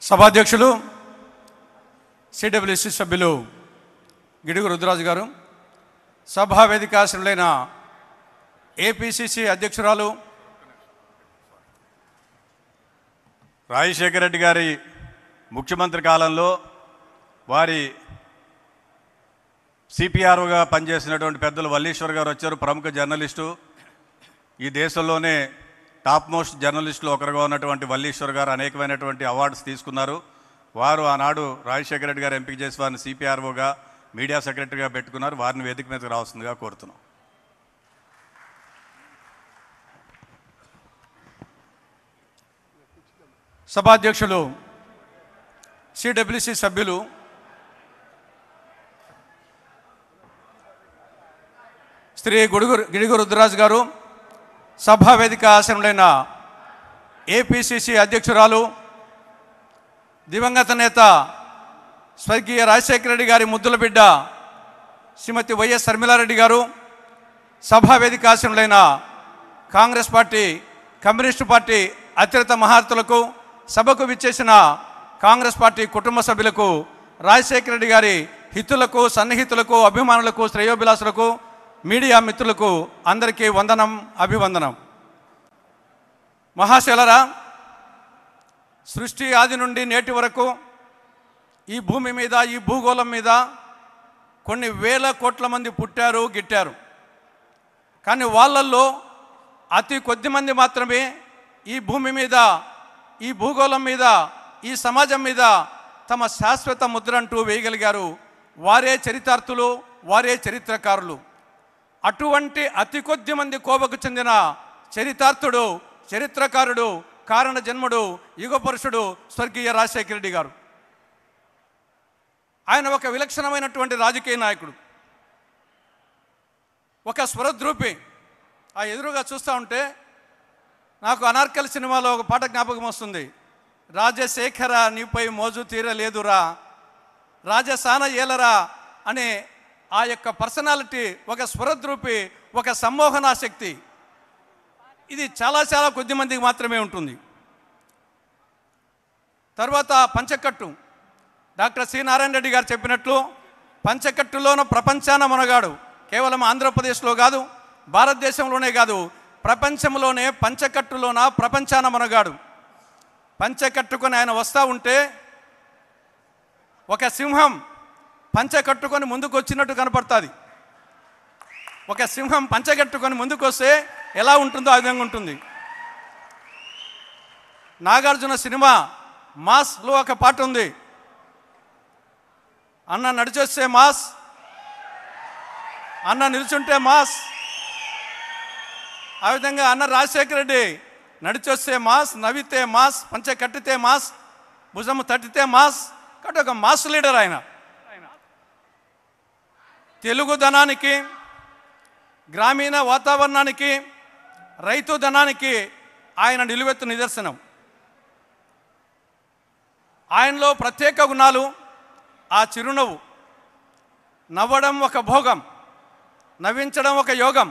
సభాధ్యక్షులు సిడబ్ల్యూసి సభ్యులు గిడుగు రుద్రరాజు గారు, సభా వేదికాశ్రులైన ఏపీసీసీ అధ్యక్షురాలు రాజశేఖర రెడ్డి గారి ముఖ్యమంత్రి కాలంలో వారి సిపిఆర్ఓగా పనిచేసినటువంటి పెద్దలు వల్లీశ్వర్ గారు వచ్చారు. ప్రముఖ జర్నలిస్టు, ఈ దేశంలోనే టాప్ మోస్ట్ జర్నలిస్టులు ఒకరుగా ఉన్నటువంటి వల్లీశ్వర్ గారు అనేకమైనటువంటి అవార్డ్స్ తీసుకున్నారు. వారు ఆనాడు రాజశేఖర రెడ్డి గారు ఎంపిక చేసి వారిని సిపిఆర్ఓగా, మీడియా సెక్రటరీగా పెట్టుకున్నారు. వారిని వేదిక మీదకి రావాల్సిందిగా కోరుతున్నాం. సభాధ్యక్షులు సిడబ్ల్యూసి సభ్యులు శ్రీ గిడుగు రుద్రరాజు గారు, సభా వేదిక ఆసనులైన ఏపీసీసీ అధ్యక్షురాలు దివంగత నేత స్వర్గీయ రాజశేఖర రెడ్డి గారి ముద్దుల బిడ్డ శ్రీమతి వైఎస్ శర్మిలారెడ్డి గారు, సభా వేదిక ఆసనులైన కాంగ్రెస్ పార్టీ, కమ్యూనిస్టు పార్టీ అత్యధిక మహారథులకు, సభకు విచ్చేసిన కాంగ్రెస్ పార్టీ కుటుంబ సభ్యులకు, రాజశేఖర రెడ్డి గారి హితులకు, సన్నిహితులకు, అభిమానులకు, శ్రేయోభిలాసులకు, మీడియా మిత్రులకు అందరికీ వందనం, అభివందనం. మహాశైలరా, సృష్టి ఆది నుండి నేటి వరకు ఈ భూమి మీద, ఈ భూగోళం మీద కొన్ని వేల కోట్ల మంది పుట్టారు, గిట్టారు. కానీ వాళ్ళల్లో అతి కొద్ది మంది మాత్రమే ఈ భూమి మీద, ఈ భూగోళం మీద, ఈ సమాజం మీద తమ శాశ్వత ముద్ర అంటూ వేయగలిగారు. వారే చరితార్థులు, వారే చరిత్రకారులు. అటువంటి అతి కొద్ది మంది కోవకు చెందిన చరితార్థుడు, చరిత్రకారుడు, కారణ జన్ముడు, యుగపురుషుడు స్వర్గీయ రాజశేఖర రెడ్డి గారు. ఆయన ఒక విలక్షణమైనటువంటి రాజకీయ నాయకుడు, ఒక స్వరద్రూపి. ఆ ఎదురుగా చూస్తూ ఉంటే నాకు అనార్కలి సినిమాలో ఒక పాట జ్ఞాపకం వస్తుంది. రాజశేఖర నీపై మోజు తీరలేదురా, రాజసాన ఏలరా అనే ఆ యొక్క పర్సనాలిటీ, ఒక స్వరద్రూపి, ఒక సమ్మోహనాశక్తి. ఇది చాలా చాలా కొద్ది మందికి మాత్రమే ఉంటుంది. తర్వాత పంచకట్టు, డాక్టర్ సి నారాయణ రెడ్డి గారు చెప్పినట్లు పంచకట్టులోన ప్రపంచాన మనగాడు. కేవలం ఆంధ్రప్రదేశ్లో కాదు, భారతదేశంలోనే కాదు, ప్రపంచంలోనే పంచకట్టులోన ప్రపంచాన మనగాడు. పంచకట్టుకొని ఆయన వస్తూ ఉంటే ఒక సింహం పంచకట్టుకొని ముందుకు వచ్చినట్టు కనపడుతుంది. ఒక సింహం పంచకట్టుకొని ముందుకు వస్తే ఎలా ఉంటుందో ఆ విధంగా ఉంటుంది. నాగార్జున సినిమా మాస్లో ఒక పాట ఉంది, అన్న నడిచొస్తే మాస్, అన్న నిల్చుంటే మాస్. ఆ విధంగా అన్న రాజశేఖర రెడ్డి నడిచొస్తే మాస్, నవ్వితే మాస్, పంచ కట్టితే మాస్, భుజము తట్టితే మాస్. కాబట్టి ఒక మాస్ లీడర్ ఆయన. తెలుగుదనానికి, గ్రామీణ వాతావరణానికి, రైతు ధనానికి ఆయన నిలువెత్తు నిదర్శనం. ఆయనలో ప్రత్యేక గుణాలు, ఆ చిరునవ్వు. నవ్వడం ఒక భోగం, నవ్వించడం ఒక యోగం,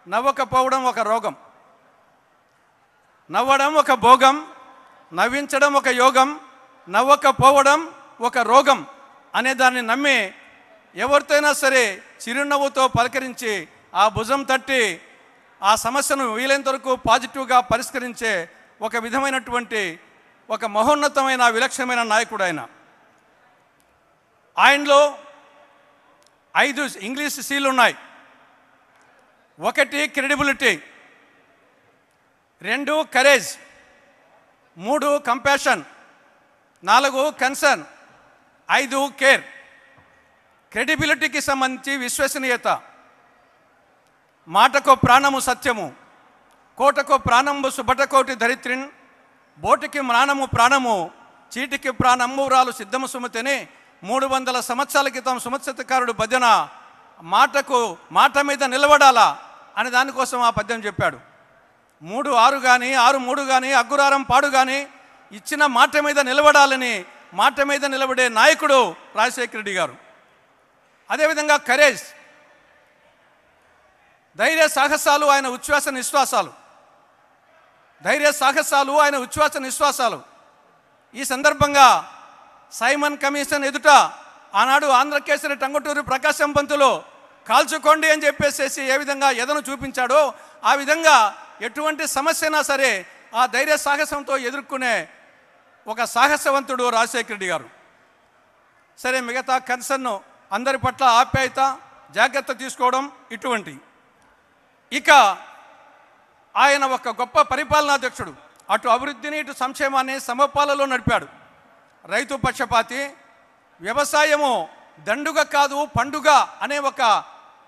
నవ్వకపోవడం ఒక రోగం. నవ్వడం ఒక భోగం, నవ్వించడం ఒక యోగం, నవ్వకపోవడం ఒక రోగం అనే దాన్ని నమ్మి ఎవరితోనైనా సరే చిరునవ్వుతో పలకరించి, ఆ భుజం తట్టి ఆ సమస్యను వీలైనంత వరకు పాజిటివ్గా పరిష్కరించే ఒక విధమైనటువంటి ఒక మహోన్నతమైన విలక్షణమైన నాయకుడు ఆయన. ఆయనలో 5 ఇంగ్లీష్ సీలు ఉన్నాయి. 1 credibility, 2 courage, 3 compassion, 4 concern, 5 care. క్రెడిబిలిటీకి సంబంధించి విశ్వసనీయత. మాటకో ప్రాణము సత్యము, కోటకో ప్రాణంబు సుబటకోటి ధరిత్రిన్, బోటికి ప్రాణము ప్రాణము, చీటికి ప్రాణంబురాలు సిద్ధము సుమతిని 300 సంవత్సరాల క్రితం సుమత్సతకారుడు భజన. మాట మీద నిలబడాలా అనే దానికోసం ఆ పద్యం చెప్పాడు. 3-6 కానీ, 6-3 కానీ, అగ్గురారం పాడు కానీ ఇచ్చిన మాట మీద నిలబడాలని, మాట మీద నిలబడే నాయకుడు రాజశేఖర రెడ్డి గారు. అదేవిధంగా కరేజ్, ధైర్య సాహసాలు ఆయన ఉచ్ఛ్వాస నిశ్వాసాలు. ధైర్య సాహసాలు ఆయన ఉచ్ఛ్వాస నిశ్వాసాలు. ఈ సందర్భంగా సైమన్ కమిషన్ ఎదుట ఆనాడు ఆంధ్రకేసరి టంగుటూరి ప్రకాశం పంతులు కాల్చుకోండి అని చెప్పేసి ఏ విధంగా ఎదను చూపించాడో ఆ విధంగా ఎటువంటి సమస్యనా సరే ఆ ధైర్య సాహసంతో ఎదుర్కొనే ఒక సాహసవంతుడు రాజశేఖర రెడ్డి గారు. సరే, మిగతా కన్సర్న్ అందరి పట్ల ఆప్యాయత, జాగ్రత్త తీసుకోవడం ఇటువంటి. ఇక ఆయన ఒక గొప్ప పరిపాలనాధ్యక్షుడు. అటు అభివృద్ధిని ఇటు సంక్షేమాన్ని సమపాలలో నడిపాడు. రైతు పక్షపాతి, వ్యవసాయము దండుగ కాదు పండుగ అనే ఒక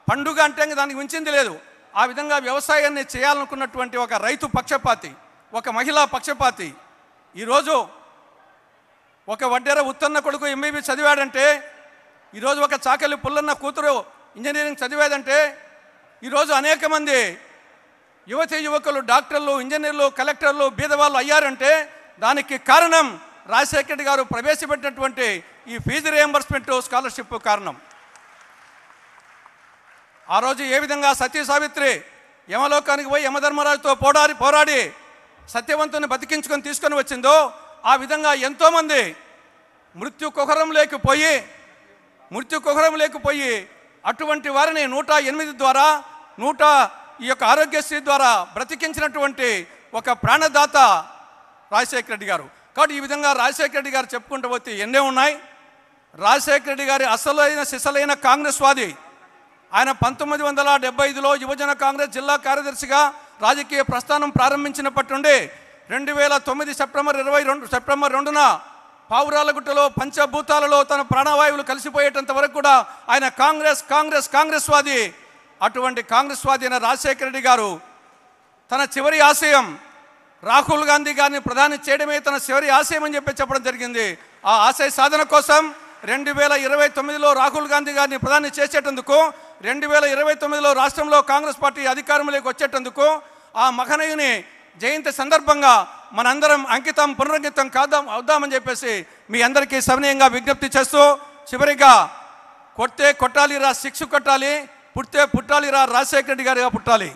పండుగ అంటే దానికి మించింది లేదు. ఆ విధంగా వ్యవసాయాన్ని చేయాలనుకున్నటువంటి ఒక రైతు పక్షపాతి, ఒక మహిళా పక్షపాతి. ఈరోజు ఒక వడ్డెర ఉత్తన్న కొడుకు ఎంబీబీ చదివాడంటే, ఈరోజు ఒక చాకలి పుల్లన్న కూతురు ఇంజనీరింగ్ చదివేదంటే, ఈరోజు అనేక మంది యువతి యువకులు డాక్టర్లు, ఇంజనీర్లు, కలెక్టర్లు, బీదవాళ్ళు అయ్యారంటే దానికి కారణం రాజశేఖర రెడ్డి గారు ప్రవేశపెట్టినటువంటి ఈ ఫీజు రియంబర్స్మెంట్ స్కాలర్షిప్ కారణం. ఆ రోజు ఏ విధంగా సతీ సావిత్రి యమలోకానికి పోయి యమధర్మరాజుతో పోరాడి సత్యవంతుని బతికించుకొని తీసుకొని వచ్చిందో, ఆ విధంగా ఎంతోమంది మృత్యు కుహరం లేకపోయి అటువంటి వారిని 108 ద్వారా ఈ యొక్క ఆరోగ్యశ్రీ ద్వారా బ్రతికించినటువంటి ఒక ప్రాణదాత రాజశేఖర రెడ్డి గారు. కాబట్టి ఈ విధంగా రాజశేఖర రెడ్డి గారు చెప్పుకుంటూ పోతే ఎన్నే ఉన్నాయి. రాజశేఖర రెడ్డి గారి అసలైన సిసలైన కాంగ్రెస్ వాది. ఆయన 1975లో యువజన కాంగ్రెస్ జిల్లా కార్యదర్శిగా రాజకీయ ప్రస్థానం ప్రారంభించినప్పటి నుండి 2009 సెప్టెంబర్ 2న పావురాలగుట్టలో పంచభూతాలలో తన ప్రాణవాయువులు కలిసిపోయేటంత వరకు కూడా ఆయన కాంగ్రెస్ వాది. అటువంటి కాంగ్రెస్ వాది అయిన రాజశేఖర రెడ్డి గారు తన చివరి ఆశయం రాహుల్ గాంధీ గారిని ప్రధాని చేయడమే తన చివరి ఆశయం అని చెప్పడం జరిగింది. ఆ ఆశయ సాధన కోసం 2029లో రాహుల్ గాంధీ గారిని ప్రధాని చేసేటందుకు, 2029లో రాష్ట్రంలో కాంగ్రెస్ పార్టీ అధికారంలోకి వచ్చేటందుకు ఆ మహనీయుని జయంతి సందర్భంగా మనందరం పునరంకితం అవుదామని చెప్పేసి మీ అందరికీ సవినయంగా విజ్ఞప్తి చేస్తూ, చివరిగా కొడితే కొట్టాలిరా, శిక్ష కొట్టాలి, పుడితే పుట్టాలిరా, రాజశేఖర రెడ్డి గారిగా పుట్టాలి.